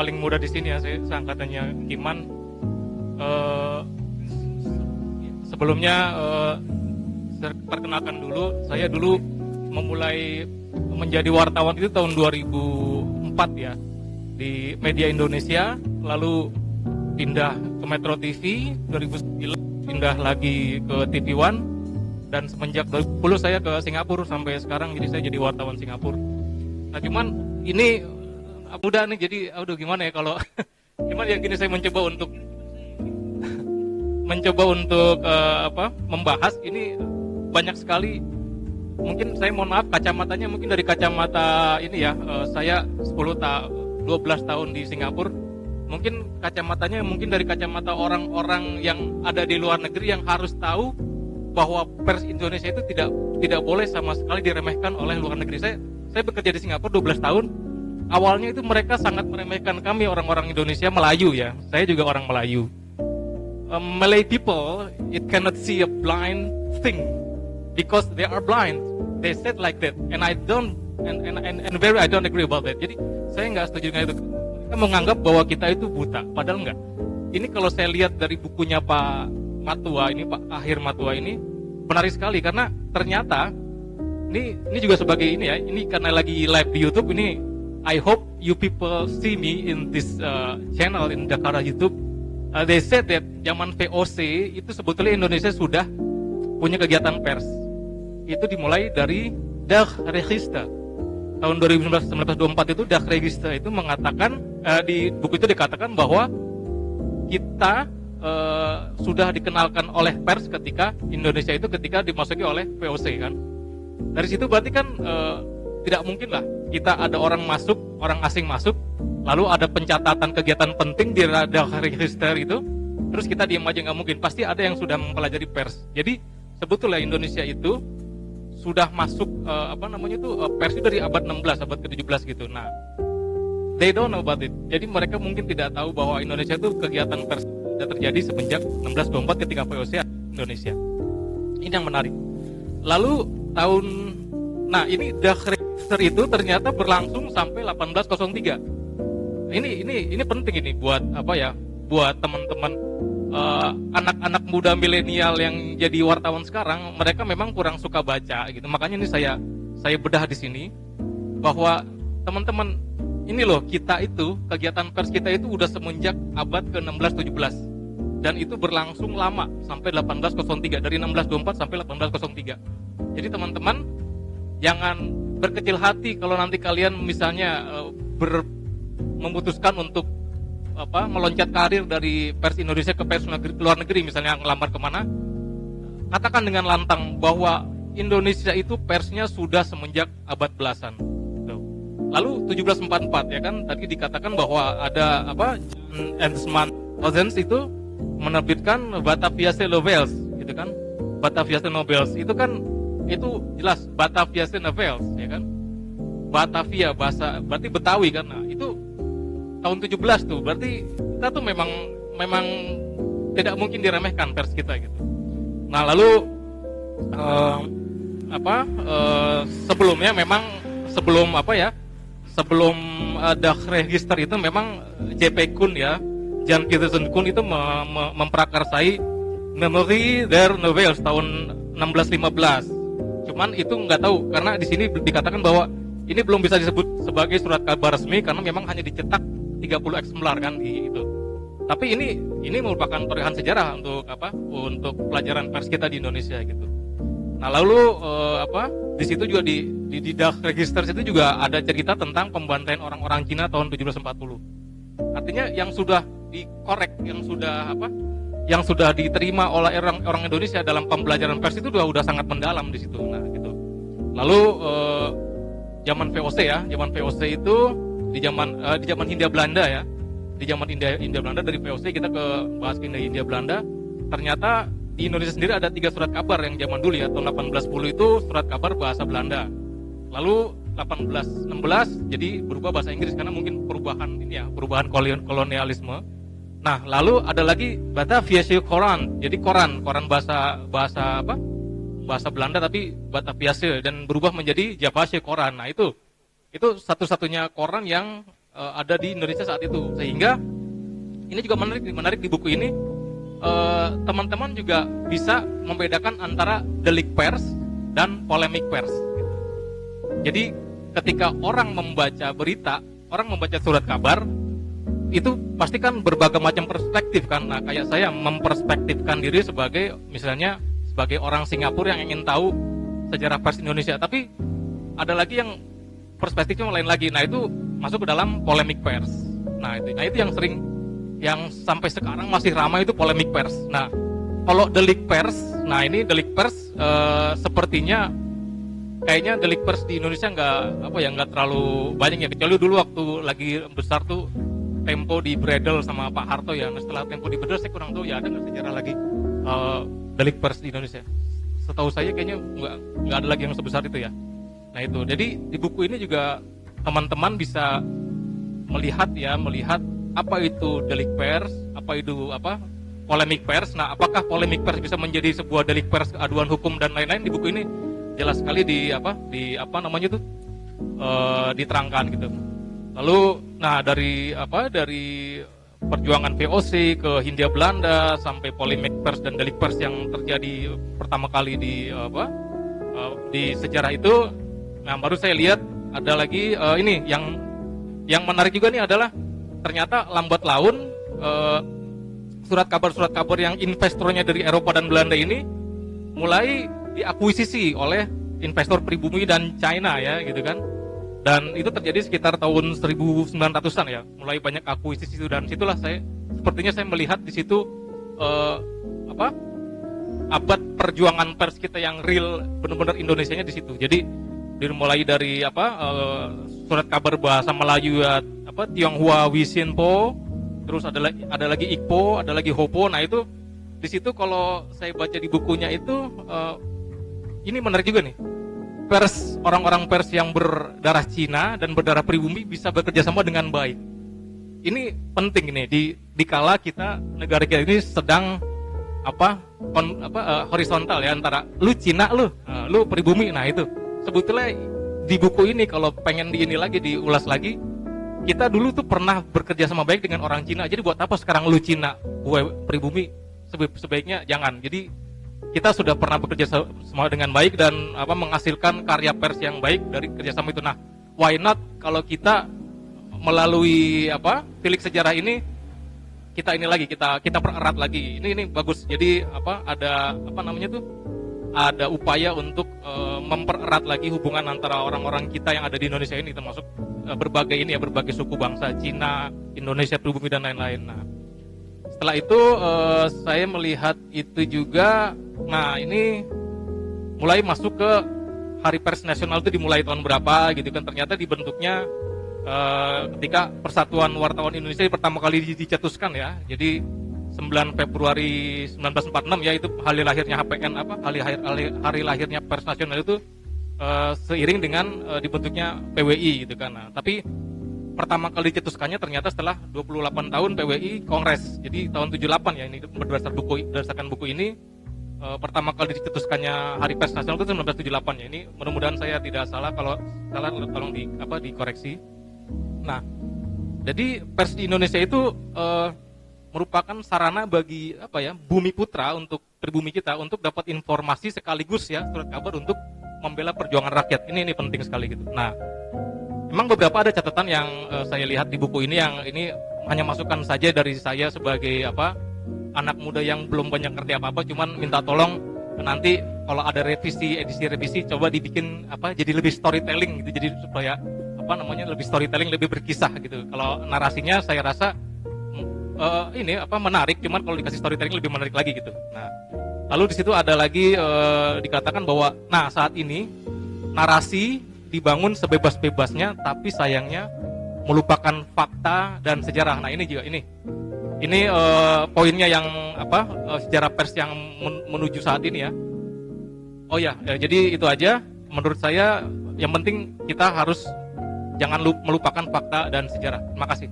paling muda di sini ya, saya seangkatannya Kiman. Eh, Sebelumnya saya perkenalkan dulu, saya dulu memulai menjadi wartawan itu tahun 2004 ya di Media Indonesia, lalu pindah ke Metro TV 2009, pindah lagi ke TV One, dan semenjak 2010 saya ke Singapura sampai sekarang, jadi saya jadi wartawan Singapura. Nah cuman ini muda nih, jadi aduh gimana ya kalau gimana ya, gini saya mencoba untuk membahas ini banyak sekali. Mungkin saya mohon maaf kacamatanya mungkin dari kacamata ini ya, saya 12 tahun di Singapura. Mungkin kacamatanya mungkin dari kacamata orang-orang yang ada di luar negeri yang harus tahu bahwa pers Indonesia itu tidak boleh sama sekali diremehkan oleh luar negeri. Saya bekerja di Singapura 12 tahun. Awalnya itu mereka sangat meremehkan kami orang-orang Indonesia, Melayu ya. Saya juga orang Melayu. Malay people, it cannot see a blind thing because they are blind. They said like that, and I don't agree about that. Jadi saya nggak setuju dengan itu. Mereka menganggap bahwa kita itu buta, padahal nggak. Ini kalau saya lihat dari bukunya Pak Matua ini, Pak Akhir Matua ini menarik sekali karena ternyata ini juga sebagai ini ya. Ini karena lagi live di YouTube ini. I hope you people see me in this channel in Jakarta YouTube. They said that zaman VOC itu sebetulnya Indonesia sudah punya kegiatan pers. Itu dimulai dari Dag Register. Tahun 1924 itu Dag Register itu mengatakan, di buku itu dikatakan bahwa kita sudah dikenalkan oleh pers ketika Indonesia itu ketika dimasuki oleh VOC kan. Dari situ berarti kan tidak mungkin lah kita ada orang asing masuk, lalu ada pencatatan kegiatan penting di Dag Register itu, terus kita diam aja, nggak mungkin. Pasti ada yang sudah mempelajari pers. Jadi sebetulnya Indonesia itu sudah masuk pers itu dari abad 16, abad ke-17 gitu. Nah, they don't know about it. Jadi mereka mungkin tidak tahu bahwa Indonesia itu kegiatan pers sudah terjadi semenjak 1624 ketika VOC Indonesia. Ini yang menarik. Lalu ini Dag Register itu ternyata berlangsung sampai 1803. Ini penting ini buat buat teman-teman anak-anak muda milenial yang jadi wartawan sekarang. Mereka memang kurang suka baca gitu. Makanya ini saya bedah di sini bahwa teman-teman ini loh, kita itu kegiatan pers kita itu udah semenjak abad ke-16-17 dan itu berlangsung lama sampai 1803, dari 1624 sampai 1803. Jadi teman-teman jangan berkecil hati kalau nanti kalian misalnya memutuskan untuk meloncat karir dari pers Indonesia ke pers luar negeri, misalnya ngelamar kemana. Katakan dengan lantang bahwa Indonesia itu persnya sudah semenjak abad belasan. Lalu 1744 ya kan, tadi dikatakan bahwa ada John Eastman Cousins itu menerbitkan Bataviace Novels gitu kan. Bataviace Novels itu kan itu jelas Bataviace Novels ya kan. Batavia bahasa berarti Betawi kan. Nah, itu tahun 17 tuh. Berarti kita tuh memang tidak mungkin diremehkan pers kita gitu. Nah, lalu sebelumnya memang sebelum Dag Register itu memang J.P. Kuhn ya, Jan Peterson Kuhn itu memprakarsai Memory der Novels tahun 1615. Cuman itu nggak tahu karena di sini dikatakan bahwa ini belum bisa disebut sebagai surat kabar resmi karena memang hanya dicetak 30 eksemplar kan gitu. Tapi ini merupakan torehan sejarah untuk pelajaran pers kita di Indonesia gitu. Nah, lalu di situ juga di Dag Register itu juga ada cerita tentang pembantaian orang-orang Cina tahun 1740. Artinya yang sudah dikorek, yang sudah diterima oleh orang Indonesia dalam pembelajaran pers itu udah sangat mendalam di situ. Nah, gitu. Lalu zaman VOC itu di zaman Hindia Belanda ya. Di zaman Hindia Belanda, dari VOC kita ke bahas ke Hindia Belanda. Ternyata di Indonesia sendiri ada 3 surat kabar yang zaman dulu ya, tahun 1810 itu surat kabar bahasa Belanda. Lalu 1816 jadi berubah bahasa Inggris karena mungkin perubahan kolonialisme. Nah, lalu ada lagi Bataviace Koran. Jadi koran bahasa Belanda tapi Bataviace dan berubah menjadi Javace Koran. Nah, itu satu-satunya koran yang ada di Indonesia saat itu. Sehingga ini juga menarik di buku ini, teman-teman juga bisa membedakan antara delik pers dan polemik pers. Jadi ketika orang membaca berita, orang membaca surat kabar, itu pasti kan berbagai macam perspektif kan. Nah, kayak saya memperspektifkan diri sebagai misalnya sebagai orang Singapura yang ingin tahu sejarah pers Indonesia, tapi ada lagi yang perspektifnya lain lagi. Nah, itu masuk ke dalam polemik pers. Nah, itu yang sampai sekarang masih ramai itu polemik pers. Nah, kalau delik pers, nah ini delik pers sepertinya kayaknya delik pers di Indonesia nggak terlalu banyak ya, kecuali dulu waktu lagi besar tuh Tempo di Bredel sama Pak Harto ya. Nah, setelah Tempo di Bredel saya kurang tahu ya ada nggak sejarah lagi delik pers di Indonesia. Setahu saya kayaknya nggak ada lagi yang sebesar itu ya. Nah itu, jadi di buku ini juga teman-teman bisa melihat apa itu delik pers, apa itu polemik pers. Nah, apakah polemik pers bisa menjadi sebuah delik pers, aduan hukum dan lain-lain, di buku ini jelas sekali diterangkan gitu. Lalu nah dari perjuangan VOC ke Hindia Belanda sampai polemik pers dan delik pers yang terjadi pertama kali di sejarah itu. Nah, baru saya lihat ada lagi ini yang menarik juga nih adalah ternyata lambat laun surat kabar yang investornya dari Eropa dan Belanda ini mulai diakuisisi oleh investor pribumi dan China ya gitu kan. Dan itu terjadi sekitar tahun 1900-an ya, mulai banyak akuisisi itu, dan situlah saya melihat di situ abad perjuangan pers kita yang real, benar-benar Indonesianya di situ. Jadi dimulai dari surat kabar bahasa Melayu ya, Tionghoa Wisinpo, terus ada lagi Ikpo, ada lagi Hopo. Nah itu di situ kalau saya baca di bukunya itu ini menarik juga nih. Orang-orang pers yang berdarah Cina dan berdarah pribumi bisa bekerja sama dengan baik. Ini penting nih di kala negara kita ini sedang horizontal ya, antara lu Cina lu pribumi. Nah itu sebetulnya di buku ini kalau pengen diulas lagi, kita dulu tuh pernah bekerja sama baik dengan orang Cina. Jadi buat apa sekarang lu Cina, gue pribumi? Sebaiknya jangan. Jadi kita sudah pernah bekerja sama dengan baik dan menghasilkan karya pers yang baik dari kerjasama itu. Nah, why not kalau kita melalui tilik sejarah ini kita pererat lagi. Ini bagus. Jadi ada upaya untuk mempererat lagi hubungan antara orang-orang kita yang ada di Indonesia ini, termasuk berbagai suku bangsa Cina, Indonesia, pribumi dan lain-lain. Nah, setelah itu saya melihat itu juga. Nah, ini mulai masuk ke Hari Pers Nasional itu dimulai tahun berapa gitu kan. Ternyata dibentuknya ketika Persatuan Wartawan Indonesia pertama kali dicetuskan ya. Jadi 9 Februari 1946 ya, itu hari lahirnya HPN hari lahirnya Pers Nasional itu seiring dengan dibentuknya PWI gitu kan. Nah, tapi pertama kali dicetuskannya ternyata setelah 28 tahun PWI Kongres. Jadi tahun 78 ya, ini berdasarkan buku ini. Pertama kali dicetuskannya Hari Pers Nasional itu 1978 ya. Ini mudah-mudahan saya tidak salah, kalau salah tolong dikoreksi. Nah, jadi pers di Indonesia itu merupakan sarana bagi bumi putra untuk pribumi kita untuk dapat informasi sekaligus ya surat kabar untuk membela perjuangan rakyat. Ini penting sekali gitu. Nah, memang beberapa ada catatan yang saya lihat di buku ini, yang ini hanya masukan saja dari saya sebagai anak muda yang belum banyak ngerti apa-apa, cuman minta tolong nanti kalau ada edisi revisi coba dibikin jadi lebih storytelling gitu, jadi supaya lebih storytelling, lebih berkisah gitu. Kalau narasinya saya rasa menarik, cuman kalau dikasih storytelling lebih menarik lagi gitu. Nah, lalu di situ ada lagi dikatakan bahwa saat ini narasi dibangun sebebas-bebasnya, tapi sayangnya melupakan fakta dan sejarah. Nah, ini poinnya yang sejarah pers yang menuju saat ini ya. Oh ya, jadi itu aja. Menurut saya yang penting kita harus jangan melupakan fakta dan sejarah. Terima kasih.